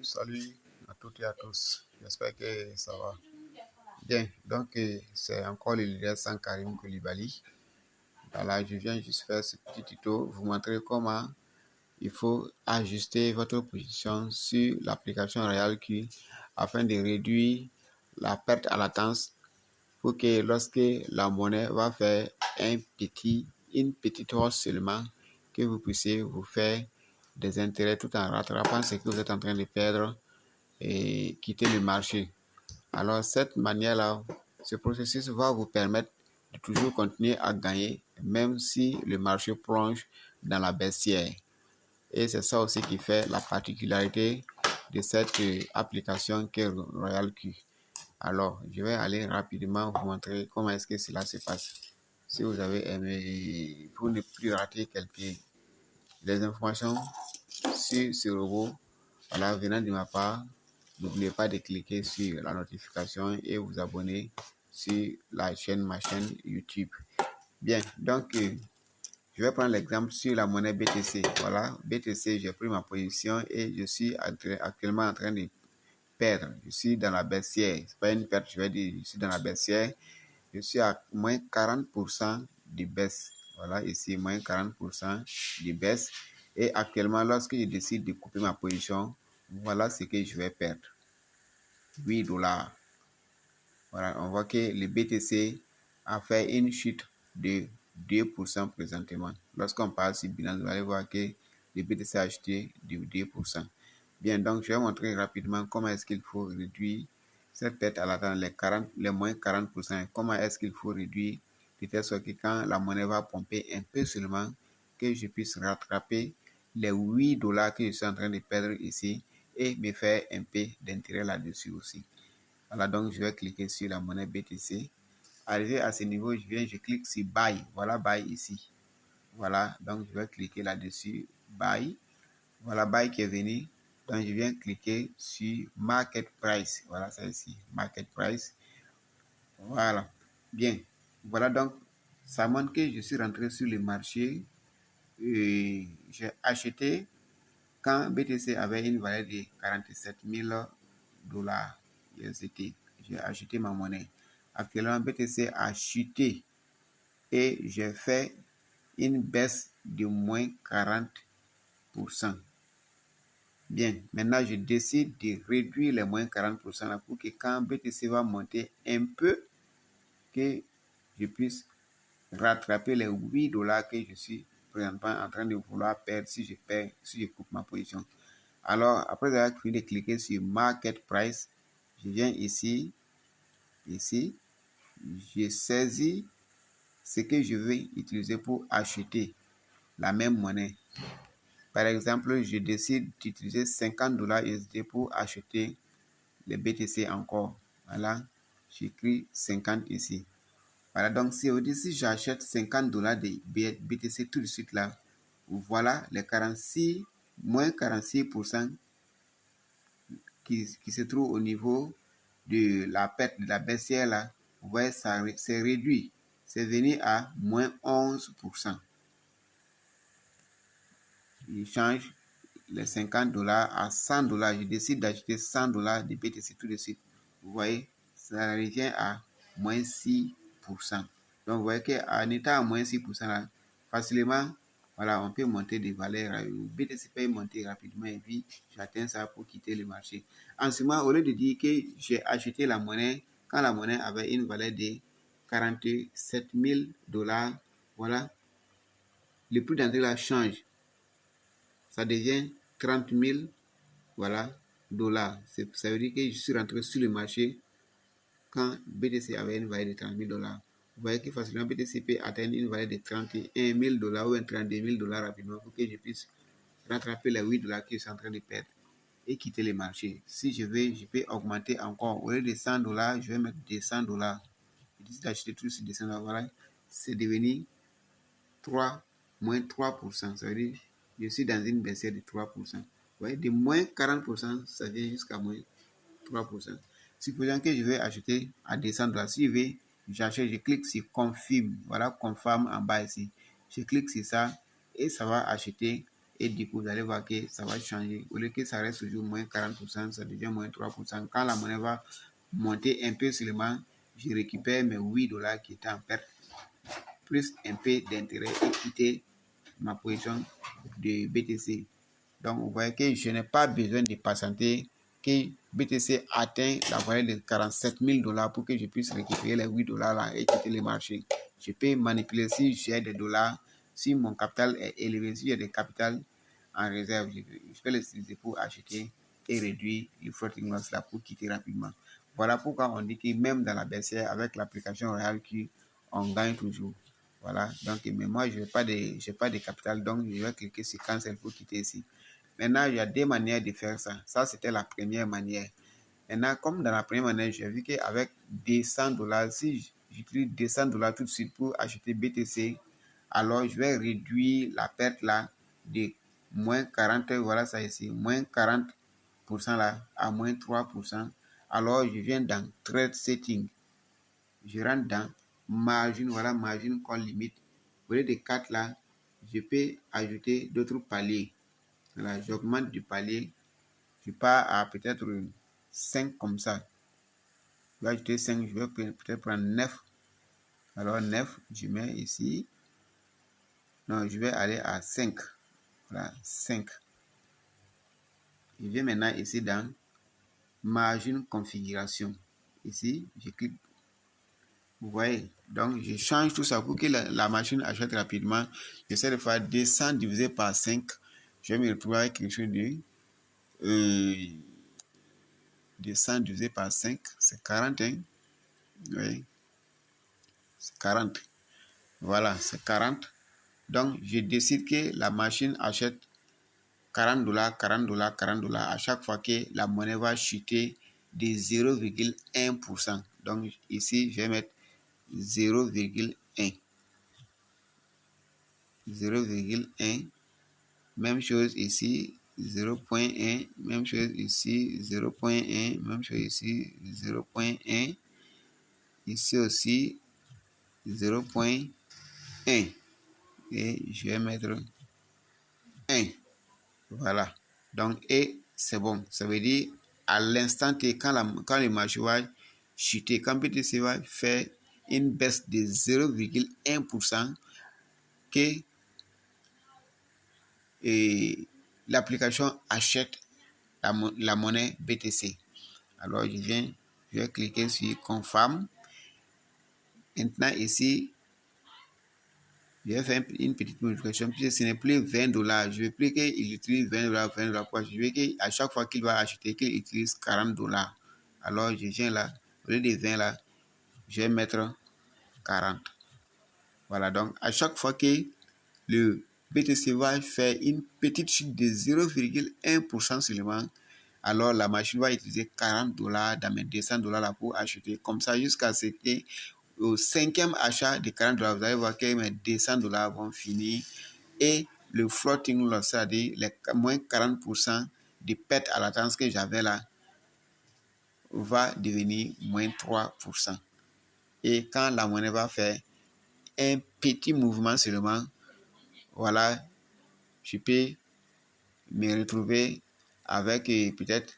Salut à toutes et à tous. J'espère que ça va. Bien, donc c'est encore le leader sans Karim Koulibaly. Voilà, je viens juste faire ce petit tuto, vous montrer comment il faut ajuster votre position sur l'application RoyalQ afin de réduire la perte à latence pour que lorsque la monnaie va faire une petite hausse seulement, que vous puissiez vous faire des intérêts tout en rattrapant ce que vous êtes en train de perdre et quitter le marché. Alors cette manière-là, ce processus va vous permettre de toujours continuer à gagner même si le marché plonge dans la baissière. Et c'est ça aussi qui fait la particularité de cette application qu'est RoyalQ. Alors, je vais aller rapidement vous montrer comment est-ce que cela se passe. Si vous avez aimé, pour ne plus rater des informations sur ce robot, voilà, venant de ma part, n'oubliez pas de cliquer sur la notification et vous abonner sur ma chaîne YouTube. Bien, donc, je vais prendre l'exemple sur la monnaie BTC. Voilà, BTC, j'ai pris ma position et je suis actuellement en train de perdre. Je suis dans la baissière. C'est pas une perte, je vais dire, je suis dans la baissière. Je suis à moins 40% de baisse. Voilà, ici, moins 40% de baisse. Et actuellement, lorsque je décide de couper ma position, voilà ce que je vais perdre. 8 $. Voilà, on voit que le BTC a fait une chute de 2% présentement. Lorsqu'on passe sur bilan, vous allez voir que le BTC a acheté de 2%. Bien, donc je vais montrer rapidement comment est-ce qu'il faut réduire cette perte à l'attente, les moins 40%. Comment est-ce qu'il faut réduire de telle sorte que quand la monnaie va pomper un peu seulement, que je puisse rattraper les 8 $ que je suis en train de perdre ici et me faire un peu d'intérêt là-dessus aussi. Voilà, donc je vais cliquer sur la monnaie BTC. Arrivé à ce niveau, je clique sur Buy. Voilà, Buy ici. Voilà, donc je vais cliquer là-dessus, Buy. Voilà, Buy qui est venu. Donc je viens cliquer sur Market Price. Voilà, ça ici, Market Price. Voilà, bien. Voilà, donc ça montre que je suis rentré sur le marché. Et j'ai acheté quand BTC avait une valeur de 47 000 $ USDT. J'ai acheté ma monnaie. Actuellement, BTC a chuté et j'ai fait une baisse de moins 40%. Bien, maintenant je décide de réduire les moins 40% là pour que quand BTC va monter un peu, que je puisse rattraper les 8 $ que je suis présentement en train de vouloir perdre si je coupe ma position. Alors, après avoir fini de cliquer sur Market Price, je viens ici, je saisis ce que je vais utiliser pour acheter la même monnaie. Par exemple, je décide d'utiliser 50 $ USD pour acheter les BTC encore. Voilà, j'écris 50 ici. Voilà, donc si j'achète 50 $ de BTC tout de suite là, voilà les 46, moins 46% qui se trouve au niveau de la perte de la baissière là. Vous voyez, ça c'est réduit. C'est venu à moins 11%. Je change les 50 $ à 100 $. Je décide d'acheter 100 $ de BTC tout de suite. Vous voyez, ça revient à moins 6%. Donc, vous voyez qu'en étant à moins 6%, là, facilement, voilà, on peut monter des valeurs. BTC peut monter rapidement et puis j'atteins ça pour quitter le marché. En ce moment, au lieu de dire que j'ai acheté la monnaie quand la monnaie avait une valeur de 47 000 $, voilà, le prix d'entrée là change. Ça devient 30 000 voilà, $. Ça veut dire que je suis rentré sur le marché quand BTC avait une valeur de 30 000 $. Vous voyez que facilement BTC peut atteindre une valeur de 31 000 $ ou 32 000 $ rapidement pour que je puisse rattraper les 8 $ que je suis en train de perdre et quitter le marché. Si je veux, je peux augmenter encore. Au lieu de 100 $, je vais mettre 200 $. Je décide d'acheter tout sur 200 $. Voilà, c'est devenu moins 3%. Ça veut dire que je suis dans une baissière de 3%. Vous voyez, de moins 40%, ça vient jusqu'à moins 3%. Supposons que je vais acheter à 200 $. Si je veux, j'achète, je clique sur Confirme. Voilà, Confirme en bas ici. Je clique sur ça et ça va acheter Et du coup, vous allez voir que ça va changer. Au lieu que ça reste toujours moins 40%, ça devient moins 3%. Quand la monnaie va monter un peu seulement, je récupère mes 8 dollars qui étaient en perte, plus un peu d'intérêt et quitter ma position de BTC. Donc, vous voyez que je n'ai pas besoin de patienter que BTC atteint la valeur de 47 000 dollars pour que je puisse récupérer les 8 dollars là et quitter le marché. Je peux manipuler si j'ai des dollars, si mon capital est élevé, si j'ai des capitals en réserve, je peux les utiliser pour acheter et réduire le floating loss là pour quitter rapidement. Voilà pourquoi on dit que même dans la baissière, avec l'application Royal Q, on gagne toujours. Voilà, donc, mais moi, je n'ai pas de capital, donc je vais cliquer sur cancel pour quitter ici. Maintenant, il y a deux manières de faire ça. Ça, c'était la première manière. Maintenant, comme dans la première manière, j'ai vu qu'avec des 100 dollars, si j'utilise 200 dollars tout de suite pour acheter BTC, alors je vais réduire la perte là de moins 40, voilà ça ici, moins 40% là à moins 3%. Alors, je viens dans Trade Setting. Je rentre dans margin, voilà, margin call limite. Au lieu de 4 là, je peux ajouter d'autres paliers. Voilà, j'augmente du palier. Je pars à peut-être 5 comme ça. Je vais ajouter 5, je vais peut-être prendre 9. Alors 9, je mets ici. Non, je vais aller à 5. Voilà, 5. Je viens maintenant ici dans margin configuration. Ici, je clique. Vous voyez, donc je change tout ça pour que la machine achète rapidement. J'essaie de faire 200 divisé par 5. Je vais me retrouver avec quelque chose de 200 divisé par 5, c'est 40. Hein? Oui, c'est 40. Voilà, c'est 40. Donc, je décide que la machine achète 40 dollars, 40 dollars, 40 dollars à chaque fois que la monnaie va chuter de 0,1%. Donc, ici, je vais mettre 0,1. 0,1. Même chose ici, 0,1. Même chose ici, 0,1. Même chose ici, 0,1. Ici aussi, 0,1. Et je vais mettre 1. Voilà. Donc, et c'est bon. Ça veut dire, à l'instant T, quand le marché va chuter, quand BTC va faire une baisse de 0,1%, que l'application achète la monnaie BTC. Alors, je vais cliquer sur Confirm. Maintenant, ici, je vais faire une petite modification, puisque ce n'est plus 20 dollars. Je veux plus qu'il utilise 20 dollars, 20 dollars. Je veux qu'à chaque fois qu'il va acheter, qu'il utilise 40 dollars. Alors, je viens là, au lieu de 20 là, je vais mettre 40. Voilà, donc à chaque fois que le BTC va faire une petite chute de 0,1% seulement, alors la machine va utiliser 40 dollars dans mes 200 dollars là pour acheter. Comme ça, jusqu'à ce que au 5e achat de 40 dollars, vous allez voir que mes 200 dollars vont finir et le floating loss, c'est-à-dire les moins 40% de perte à la tendance que j'avais là, va devenir moins 3%. Et quand la monnaie va faire un petit mouvement seulement, voilà, je peux me retrouver avec peut-être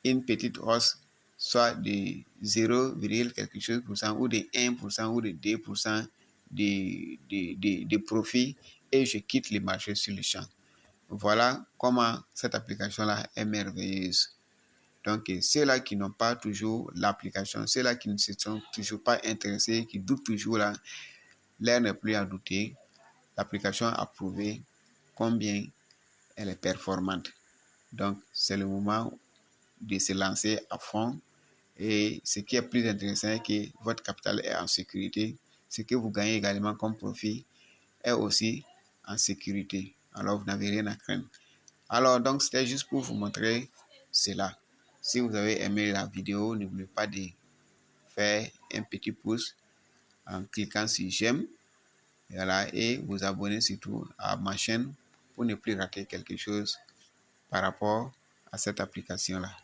une petite hausse, soit de 0, quelque chose pour cent, ou de 1% ou de 2% de profit, et je quitte le marché sur le champ. Voilà comment cette application-là est merveilleuse. Donc, ceux-là qui n'ont pas toujours l'application, ceux-là qui ne se sont toujours pas intéressés, qui doutent toujours là, l'air n'est plus à douter. L'application a prouvé combien elle est performante. Donc, c'est le moment de se lancer à fond. Et ce qui est plus intéressant est que votre capital est en sécurité. Ce que vous gagnez également comme profit est aussi en sécurité. Alors, vous n'avez rien à craindre. Alors, donc, c'était juste pour vous montrer cela. Si vous avez aimé la vidéo, n'oubliez pas de faire un petit pouce en cliquant sur j'aime. Voilà, et vous abonner surtout à ma chaîne pour ne plus rater quelque chose par rapport à cette application-là.